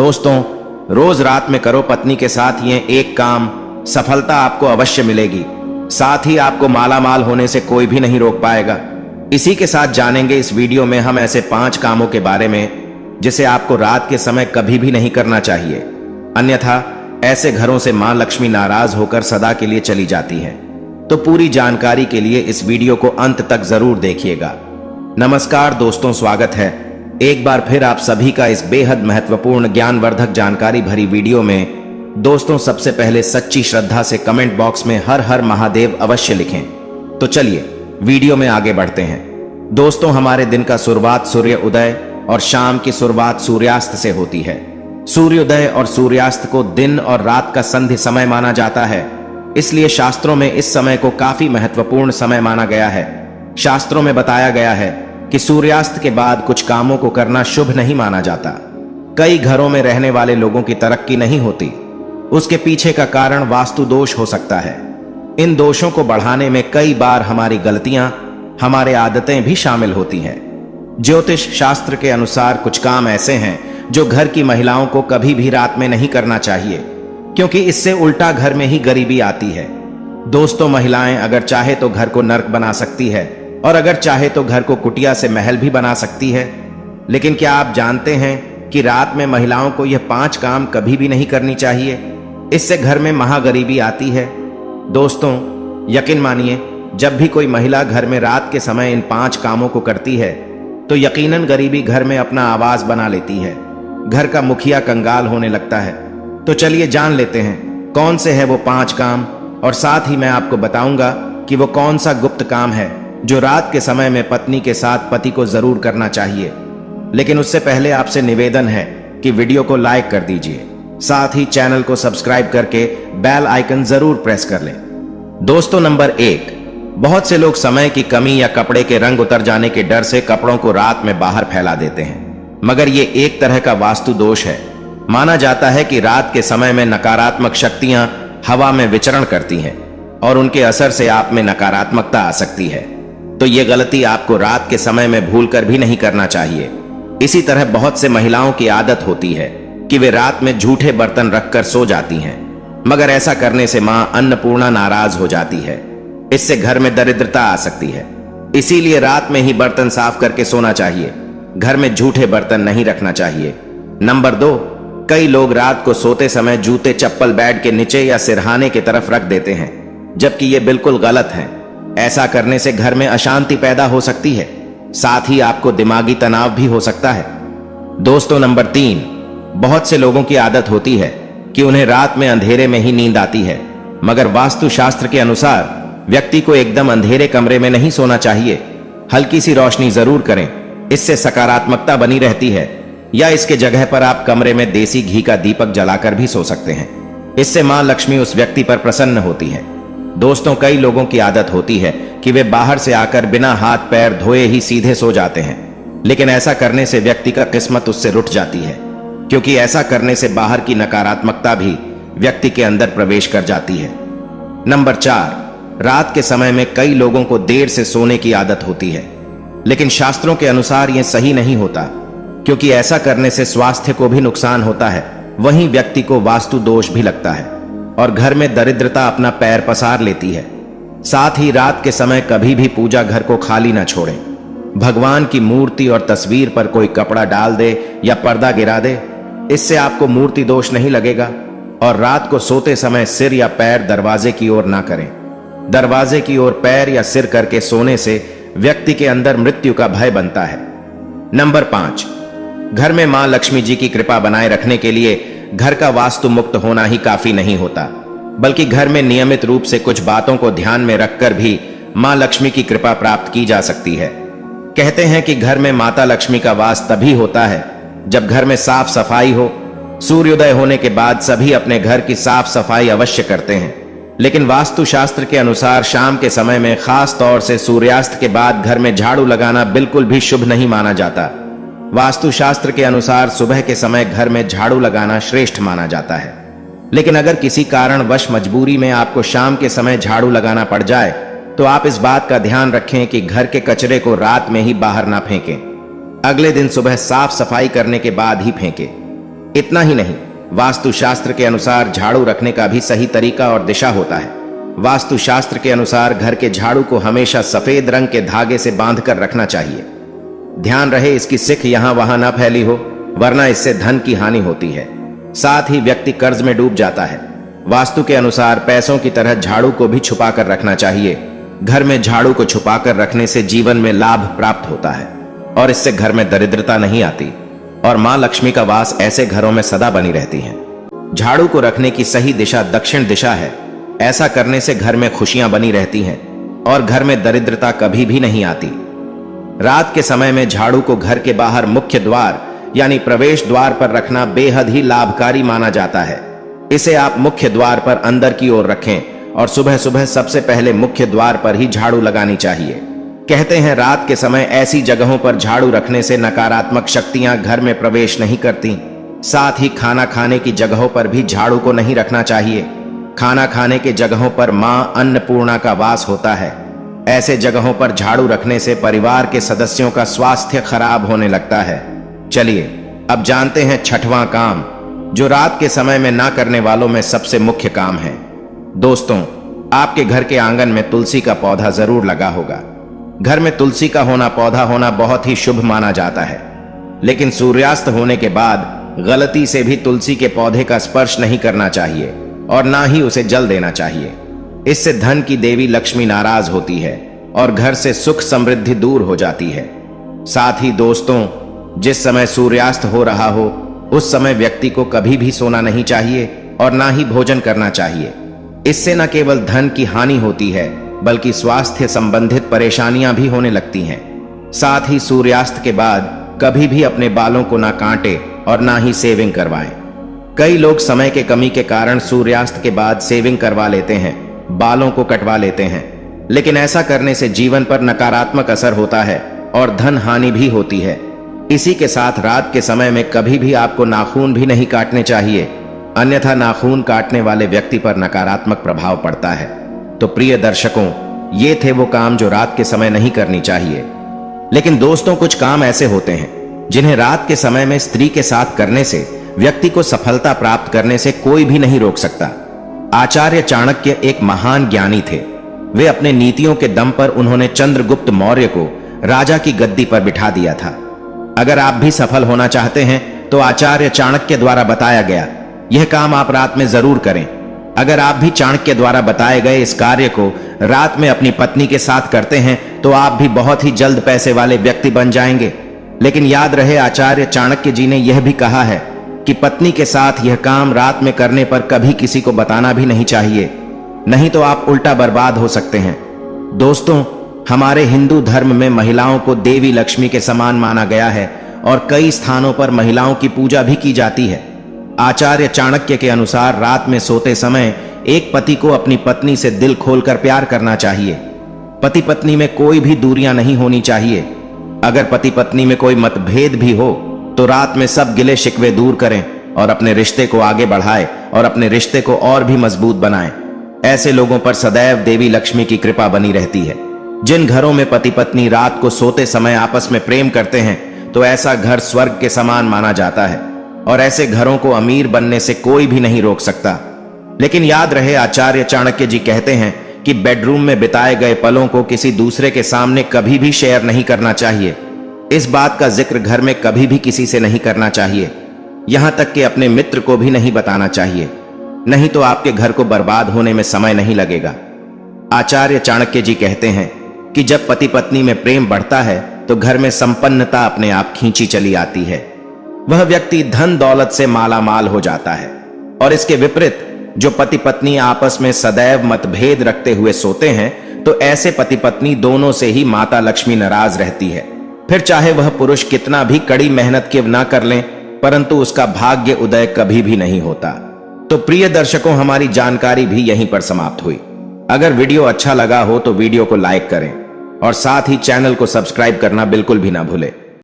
दोस्तों, रोज रात में करो पत्नी के साथ ये एक काम, सफलता आपको अवश्य मिलेगी। साथ ही आपको माला माल होने से कोई भी नहीं रोक पाएगा। इसी के साथ जानेंगे इस वीडियो में हम ऐसे 5 कामों के बारे में जिसे आपको रात के समय कभी भी नहीं करना चाहिए, अन्यथा ऐसे घरों से मां लक्ष्मी नाराज होकर सदा के लिए चली जाती है। तो पूरी जानकारी के लिए इस वीडियो को अंत तक जरूर देखिएगा। नमस्कार दोस्तों, स्वागत है एक बार फिर आप सभी का इस बेहद महत्वपूर्ण ज्ञानवर्धक जानकारी भरी वीडियो में। दोस्तों, सबसे पहले सच्ची श्रद्धा से कमेंट बॉक्स में हर हर महादेव अवश्य लिखें। तो चलिए वीडियो में आगे बढ़ते हैं। दोस्तों, हमारे दिन का शुरुआत सूर्य उदय और शाम की शुरुआत सूर्यास्त से होती है। सूर्योदय और सूर्यास्त को दिन और रात का संधि समय माना जाता है, इसलिए शास्त्रों में इस समय को काफी महत्वपूर्ण समय माना गया है। शास्त्रों में बताया गया है कि सूर्यास्त के बाद कुछ कामों को करना शुभ नहीं माना जाता। कई घरों में रहने वाले लोगों की तरक्की नहीं होती। उसके पीछे का कारण वास्तु दोष हो सकता है। इन दोषों को बढ़ाने में कई बार हमारी गलतियां, हमारे आदतें भी शामिल होती हैं। ज्योतिष शास्त्र के अनुसार कुछ काम ऐसे हैं जो घर की महिलाओं को कभी भी रात में नहीं करना चाहिए, क्योंकि इससे उल्टा घर में ही गरीबी आती है। दोस्तों, महिलाएं अगर चाहे तो घर को नर्क बना सकती है और अगर चाहे तो घर को कुटिया से महल भी बना सकती है। लेकिन क्या आप जानते हैं कि रात में महिलाओं को यह 5 काम कभी भी नहीं करनी चाहिए? इससे घर में महागरीबी आती है। दोस्तों, यकीन मानिए, जब भी कोई महिला घर में रात के समय इन 5 कामों को करती है तो यकीनन गरीबी घर में अपना आवाज बना लेती है। घर का मुखिया कंगाल होने लगता है। तो चलिए जान लेते हैं कौन से है वो 5 काम, और साथ ही मैं आपको बताऊंगा कि वो कौन सा गुप्त काम है जो रात के समय में पत्नी के साथ पति को जरूर करना चाहिए। लेकिन उससे पहले आपसे निवेदन है कि वीडियो को लाइक कर दीजिए, साथ ही चैनल को सब्सक्राइब करके बेल आइकन जरूर प्रेस कर लें। दोस्तों, नंबर 1, बहुत से लोग समय की कमी या कपड़े के रंग उतर जाने के डर से कपड़ों को रात में बाहर फैला देते हैं, मगर ये एक तरह का वास्तु दोष है। माना जाता है कि रात के समय में नकारात्मक शक्तियां हवा में विचरण करती हैं और उनके असर से आप में नकारात्मकता आ सकती है। तो ये गलती आपको रात के समय में भूलकर भी नहीं करना चाहिए। इसी तरह बहुत से महिलाओं की आदत होती है कि वे रात में झूठे बर्तन रखकर सो जाती हैं, मगर ऐसा करने से मां अन्नपूर्णा नाराज हो जाती है। इससे घर में दरिद्रता आ सकती है। इसीलिए रात में ही बर्तन साफ करके सोना चाहिए। घर में झूठे बर्तन नहीं रखना चाहिए। नंबर 2, कई लोग रात को सोते समय जूते चप्पल बेड के नीचे या सिरहाने की तरफ रख देते हैं, जबकि ये बिल्कुल गलत है। ऐसा करने से घर में अशांति पैदा हो सकती है, साथ ही आपको दिमागी तनाव भी हो सकता है। दोस्तों, नंबर 3, बहुत से लोगों की आदत होती है कि उन्हें रात में अंधेरे में ही नींद आती है, मगर वास्तु शास्त्र के अनुसार व्यक्ति को एकदम अंधेरे कमरे में नहीं सोना चाहिए। हल्की सी रोशनी जरूर करें, इससे सकारात्मकता बनी रहती है। या इसके जगह पर आप कमरे में देसी घी का दीपक जलाकर भी सो सकते हैं। इससे मां लक्ष्मी उस व्यक्ति पर प्रसन्न होती है। दोस्तों, कई लोगों की आदत होती है कि वे बाहर से आकर बिना हाथ पैर धोए ही सीधे सो जाते हैं, लेकिन ऐसा करने से व्यक्ति का किस्मत उससे रुठ जाती है, क्योंकि ऐसा करने से बाहर की नकारात्मकता भी व्यक्ति के अंदर प्रवेश कर जाती है। नंबर 4, रात के समय में कई लोगों को देर से सोने की आदत होती है, लेकिन शास्त्रों के अनुसार यह सही नहीं होता, क्योंकि ऐसा करने से स्वास्थ्य को भी नुकसान होता है, वहीं व्यक्ति को वास्तु दोष भी लगता है और घर में दरिद्रता अपना पैर पसार लेती है। साथ ही रात के समय कभी भी पूजा घर को खाली न छोड़ें। भगवान की मूर्ति और तस्वीर पर कोई कपड़ा डाल दे या पर्दा गिरा दे, इससे आपको मूर्ति दोष नहीं लगेगा। और रात को सोते समय सिर या पैर दरवाजे की ओर ना करें। दरवाजे की ओर पैर या सिर करके सोने से व्यक्ति के अंदर मृत्यु का भय बनता है। नंबर 5, घर में मां लक्ष्मी जी की कृपा बनाए रखने के लिए घर का वास्तु मुक्त होना ही काफी नहीं होता, बल्कि घर में नियमित रूप से कुछ बातों को ध्यान में रखकर भी मां लक्ष्मी की कृपा प्राप्त की जा सकती है। कहते हैं कि घर में माता लक्ष्मी का वास तभी होता है जब घर में साफ सफाई हो। सूर्योदय होने के बाद सभी अपने घर की साफ सफाई अवश्य करते हैं, लेकिन वास्तु शास्त्र के अनुसार शाम के समय में, खास तौर से सूर्यास्त के बाद, घर में झाड़ू लगाना बिल्कुल भी शुभ नहीं माना जाता। वास्तु शास्त्र के अनुसार सुबह के समय घर में झाड़ू लगाना श्रेष्ठ माना जाता है। लेकिन अगर किसी कारणवश मजबूरी में आपको शाम के समय झाड़ू लगाना पड़ जाए तो आप इस बात का ध्यान रखें कि घर के कचरे को रात में ही बाहर ना फेंकें। अगले दिन सुबह साफ सफाई करने के बाद ही फेंकें। इतना ही नहीं, वास्तुशास्त्र के अनुसार झाड़ू रखने का भी सही तरीका और दिशा होता है। वास्तुशास्त्र के अनुसार घर के झाड़ू को हमेशा सफेद रंग के धागे से बांधकर रखना चाहिए। ध्यान रहे इसकी सिक यहां वहां ना फैली हो, वरना इससे धन की हानि होती है। साथ ही व्यक्ति कर्ज में डूब जाता है। वास्तु के अनुसार पैसों की तरह झाड़ू को भी छुपा कर रखना चाहिए। घर में झाड़ू को छुपा कर रखने से जीवन में लाभ प्राप्त होता है और इससे घर में दरिद्रता नहीं आती और मां लक्ष्मी का वास ऐसे घरों में सदा बनी रहती है। झाड़ू को रखने की सही दिशा दक्षिण दिशा है। ऐसा करने से घर में खुशियां बनी रहती हैं और घर में दरिद्रता कभी भी नहीं आती। रात के समय में झाड़ू को घर के बाहर मुख्य द्वार यानी प्रवेश द्वार पर रखना बेहद ही लाभकारी माना जाता है। इसे आप मुख्य द्वार पर अंदर की ओर रखें और सुबह सुबह सबसे पहले मुख्य द्वार पर ही झाड़ू लगानी चाहिए। कहते हैं रात के समय ऐसी जगहों पर झाड़ू रखने से नकारात्मक शक्तियां घर में प्रवेश नहीं करती। साथ ही खाना खाने की जगहों पर भी झाड़ू को नहीं रखना चाहिए। खाना खाने के जगहों पर मां अन्नपूर्णा का वास होता है। ऐसे जगहों पर झाड़ू रखने से परिवार के सदस्यों का स्वास्थ्य खराब होने लगता है। चलिए अब जानते हैं छठवां काम, जो रात के समय में ना करने वालों में सबसे मुख्य काम है। दोस्तों, आपके घर के आंगन में तुलसी का पौधा जरूर लगा होगा। घर में तुलसी का पौधा होना बहुत ही शुभ माना जाता है, लेकिन सूर्यास्त होने के बाद गलती से भी तुलसी के पौधे का स्पर्श नहीं करना चाहिए और ना ही उसे जल देना चाहिए। इससे धन की देवी लक्ष्मी नाराज होती है और घर से सुख समृद्धि दूर हो जाती है। साथ ही दोस्तों, जिस समय सूर्यास्त हो रहा हो उस समय व्यक्ति को कभी भी सोना नहीं चाहिए और ना ही भोजन करना चाहिए। इससे न केवल धन की हानि होती है बल्कि स्वास्थ्य संबंधित परेशानियां भी होने लगती हैं। साथ ही सूर्यास्त के बाद कभी भी अपने बालों को ना काटे और ना ही शेविंग करवाएं। कई लोग समय के कमी के कारण सूर्यास्त के बाद शेविंग करवा लेते हैं, बालों को कटवा लेते हैं, लेकिन ऐसा करने से जीवन पर नकारात्मक असर होता है और धन हानि भी होती है। इसी के साथ रात के समय में कभी भी आपको नाखून भी नहीं काटने चाहिए, अन्यथा नाखून काटने वाले व्यक्ति पर नकारात्मक प्रभाव पड़ता है। तो प्रिय दर्शकों, ये थे वो काम जो रात के समय नहीं करनी चाहिए। लेकिन दोस्तों, कुछ काम ऐसे होते हैं जिन्हें रात के समय में स्त्री के साथ करने से व्यक्ति को सफलता प्राप्त करने से कोई भी नहीं रोक सकता। आचार्य चाणक्य एक महान ज्ञानी थे। वे अपने नीतियों के दम पर उन्होंने चंद्रगुप्त मौर्य को राजा की गद्दी पर बिठा दिया था। अगर आप भी सफल होना चाहते हैं तो आचार्य चाणक्य द्वारा बताया गया यह काम आप रात में जरूर करें। अगर आप भी चाणक्य द्वारा बताए गए इस कार्य को रात में अपनी पत्नी के साथ करते हैं तो आप भी बहुत ही जल्द पैसे वाले व्यक्ति बन जाएंगे। लेकिन याद रहे, आचार्य चाणक्य जी ने यह भी कहा है कि पत्नी के साथ यह काम रात में करने पर कभी किसी को बताना भी नहीं चाहिए, नहीं तो आप उल्टा बर्बाद हो सकते हैं। दोस्तों, हमारे हिंदू धर्म में महिलाओं को देवी लक्ष्मी के समान माना गया है और कई स्थानों पर महिलाओं की पूजा भी की जाती है। आचार्य चाणक्य के अनुसार रात में सोते समय एक पति को अपनी पत्नी से दिल खोलकर प्यार करना चाहिए। पति पत्नी में कोई भी दूरियां नहीं होनी चाहिए। अगर पति पत्नी में कोई मतभेद भी हो तो रात में सब गिले शिकवे दूर करें और अपने रिश्ते को आगे बढ़ाएं और अपने रिश्ते को और भी मजबूत बनाएं। ऐसे लोगों पर सदैव देवी लक्ष्मी की कृपा बनी रहती है। जिन घरों में पति पत्नी रात को सोते समय आपस में प्रेम करते हैं तो ऐसा घर स्वर्ग के समान माना जाता है और ऐसे घरों को अमीर बनने से कोई भी नहीं रोक सकता। लेकिन याद रहे, आचार्य चाणक्य जी कहते हैं कि बेडरूम में बिताए गए पलों को किसी दूसरे के सामने कभी भी शेयर नहीं करना चाहिए। इस बात का जिक्र घर में कभी भी किसी से नहीं करना चाहिए, यहां तक कि अपने मित्र को भी नहीं बताना चाहिए, नहीं तो आपके घर को बर्बाद होने में समय नहीं लगेगा। आचार्य चाणक्य जी कहते हैं कि जब पति पत्नी में प्रेम बढ़ता है तो घर में संपन्नता अपने आप खींची चली आती है। वह व्यक्ति धन दौलत से माला माल हो जाता है। और इसके विपरीत जो पति पत्नी आपस में सदैव मतभेद रखते हुए सोते हैं तो ऐसे पति पत्नी दोनों से ही माता लक्ष्मी नाराज रहती है। फिर चाहे वह पुरुष कितना भी कड़ी मेहनत के ना कर लें, परंतु उसका भाग्य उदय कभी भी नहीं होता। तो प्रिय दर्शकों, हमारी जानकारी भी यहीं पर समाप्त हुई। अगर वीडियो अच्छा लगा हो तो वीडियो को लाइक करें और साथ ही चैनल को सब्सक्राइब करना बिल्कुल भी ना भूलें।